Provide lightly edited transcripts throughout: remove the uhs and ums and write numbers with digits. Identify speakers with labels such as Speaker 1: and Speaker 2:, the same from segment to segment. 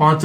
Speaker 1: 5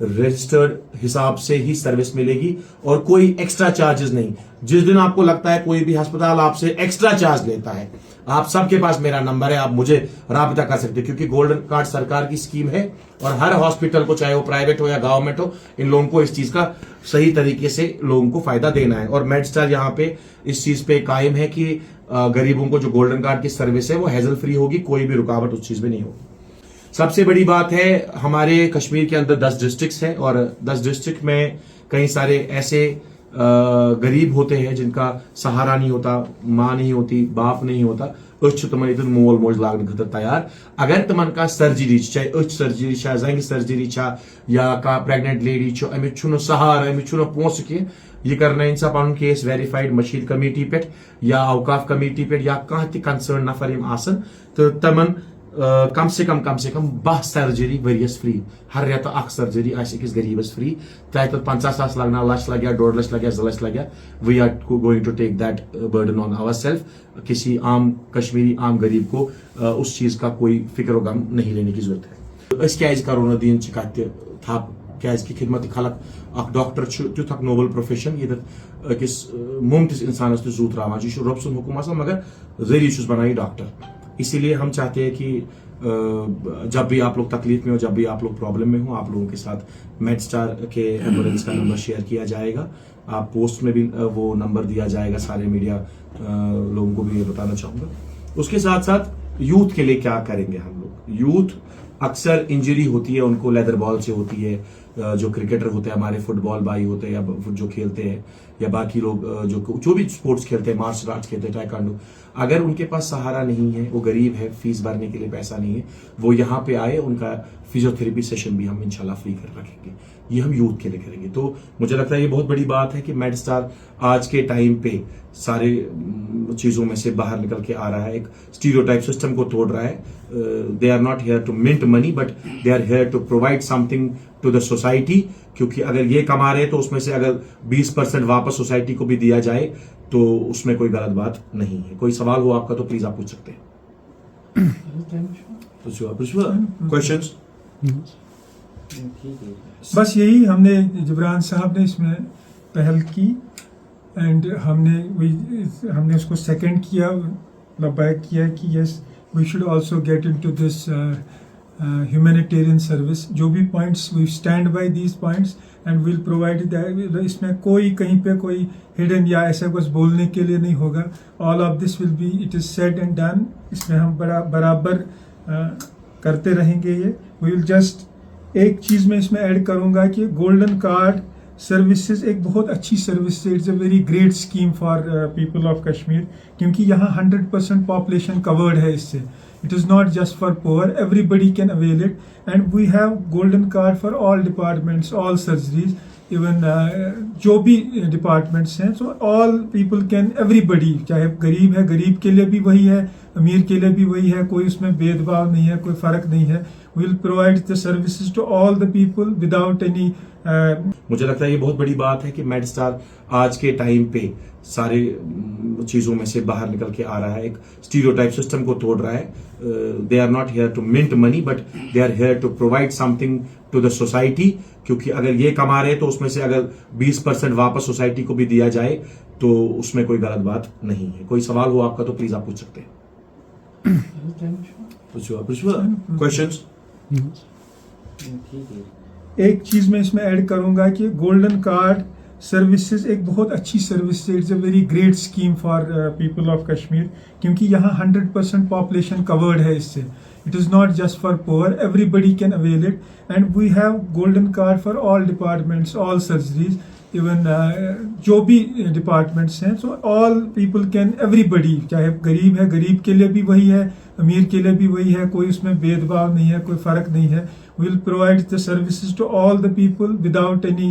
Speaker 1: registered حساب سے ہی service ملے گی اور کوئی ایکسٹرا چارجز نہیں. جس دن آپ کو لگتا ہے کوئی بھی ہسپتال آپ سے ایکسٹرا چارج لیتا ہے, آپ سب کے پاس میرا نمبر ہے, آپ مجھے رابطہ کر سکتے, کیونکہ گولڈن کارڈ سرکار کی اسکیم ہے اور ہر ہاسپٹل کو, چاہے وہ پرائیویٹ ہو یا گورنمنٹ ہو, ان لوگوں کو اس چیز کا صحیح طریقے سے لوگوں کو فائدہ دینا ہے. اور میڈ اسٹار یہاں پہ اس چیز پہ قائم ہے کہ غریبوں کو جو گولڈن کارڈ کی سروس ہے وہ ہیزل فری ہوگی, کوئی بھی رکاوٹ اس چیز میں نہیں ہوگی. سب سے بڑی بات ہے ہمارے کشمیر کے اندر 10 ڈسٹرکٹس ہیں اور 10 ڈسٹرکٹ میں کئی سارے ایسے غریب ہوتے ہیں جن کا سہارا نہیں ہوتا, ماں نہیں ہوتی, باپ نہیں ہوتا. تمن مول موج لاگن خاطر تیار. اگر تمن کا سرجری چاہے اچھ سرجری زنگ سرجری یا کا پریگنٹ لیڈی امس سہارا امس پونسہ کی, یہ کرن سا پن کیس ویریفائڈ مشیر کمیٹی پہ یا اوقاف کمیٹی پہ یا کھانا تہ کنسرن نفر تو تمن کم سے کم 12 سرجری ورس فری. ہر ریتہ اخ سرجری آکس غریبس فری, چاہے تک 50,000 لگنا, لچھ لگیا, 2 لچھ لگیا, 2 لچھ لگیا. We are going to take that burden on our self. کسی عام کشمیری عام غریب کو اس چیز کا کوئی فکر و غم نہیں لینے کی ضرورت ہے. اس کیازِ کرو نہ دین چہ کتھ تھپ, کیازِ کہ خدمت خلق اخ ڈاکٹر تیتھ اخ نوبل پروفیشن یتھ اکس مومتس انسانس تہ زو تراوان. یہ رب سن حکم آسان مگر ذریعہ چھس بنان یہ ڈاکٹر. اسی لیے ہم چاہتے ہیں کہ جب بھی آپ لوگ تکلیف میں ہو, جب بھی آپ لوگ پرابلم میں ہوں, آپ لوگوں کے ساتھ میڈ اسٹار کے ایمبولینس کا نمبر شیئر کیا جائے گا. آپ پوسٹ میں بھی وہ نمبر دیا جائے گا. سارے میڈیا لوگوں کو بھی یہ بتانا چاہوں گا. اس کے ساتھ ساتھ یوتھ کے لیے کیا کریں گے ہم لوگ. یوتھ اکثر انجری ہوتی ہے ان کو لیدر بال سے ہوتی ہے. جو کرکٹر ہوتے ہیں ہمارے, فٹ بال بھائی ہوتے ہیں یا جو کھیلتے ہیں یا باقی لوگ جو بھی اسپورٹس کھیلتے ہیں, مارشل آرٹس کھیلتے ہیں, ٹائیکانڈو, اگر ان کے پاس سہارا نہیں ہے, وہ غریب ہے, فیس بھرنے کے لیے پیسہ نہیں ہے, وہ یہاں پہ آئے. ان کا فزیوتھراپی سیشن بھی ہم انشاءاللہ فری کر رکھیں گے. یہ ہم یوتھ کے لیے کریں گے. تو مجھے لگتا ہے یہ بہت بڑی بات ہے کہ میڈ اسٹار آج کے ٹائم پہ سارے چیزوں میں سے باہر نکل کے آ رہا ہے, ایک اسٹیریوٹائپ سسٹم کو توڑ رہا ہے. They are not here to mint money but they are here to provide something to the society. کیونکہ اگر یہ کما رہے تو اس میں سے اگر 20% واپس سوسائٹی کو بھی دیا جائے تو اس میں کوئی غلط بات نہیں ہے. کوئی سوال ہو آپ کا تو پلیز آپ پوچھ سکتے ہیں. کوشچنس
Speaker 2: بس یہی ہم نے, جبران صاحب نے اس میں پہل کی اینڈ ہم نے اس کو سیکنڈ کیا, لبیک کیا کہ yes we should also get into this humanitarian service. جو بھی points we stand by these points and we'll provide that. اس میں کوئی کہیں پہ کوئی hidden یا ایسا کچھ بولنے کے لیے نہیں ہوگا. all of this will be it is said and done. اس میں ہم برابر کرتے رہیں گے. یہ we will just ایک چیز میں اس میں ایڈ کروں گا کہ گولڈن کارڈ سروسز ایک بہت اچھی سروس ہے. It's a very great scheme for people of Kashmir, کیونکہ یہاں 100% پاپولیشن کورڈ ہے اس سے. It is not just for poor, everybody can avail it, and we have golden card for all departments, all surgeries, even جو بھی departments ہیں, so all people can, everybody, چاہے غریب ہے, غریب کے لیے بھی وہی ہے, امیر کے لیے بھی وہی ہے, کوئی اس میں بید بھاؤ نہیں ہے, کوئی فرق نہیں ہے. We will provide the services to all the people without any
Speaker 1: مجھے لگتا ہے یہ بہت بڑی بات ہے کہ میڈ اسٹار آج کے ٹائم پہ سارے چیزوں میں سے باہر نکل کے آ رہا ہے, ایک اسٹیریوٹائپ سسٹم کو توڑ رہا ہے. They are not here to mint money but they are here to provide something to the society. کیونکہ اگر یہ کما رہے تو اس میں سے اگر 20% واپس سوسائٹی کو بھی دیا جائے تو اس میں کوئی غلط بات نہیں ہے. کوئی سوال ہو آپ کا تو پلیز آپ پوچھ سکتے ہیں. کوشچنس
Speaker 2: ایک چیز میں اس میں ایڈ کروں گا کہ گولڈن کارڈ سروسز ایک بہت اچھی سروس ہے. It's a very great scheme for people of Kashmir, کیونکہ یہاں 100% پاپولیشن کورڈ ہے اس سے. It is not just for poor, everybody can avail it, and we have golden card for all departments, all surgeries, even جو بھی departments ہیں, so all people can, everybody, چاہے غریب ہے, غریب کے لیے بھی وہی ہے, امیر کے لیے بھی وہی ہے, کوئی اس میں بید بھاؤ نہیں ہے, کوئی فرق نہیں ہے. We will provide the services to all the people without any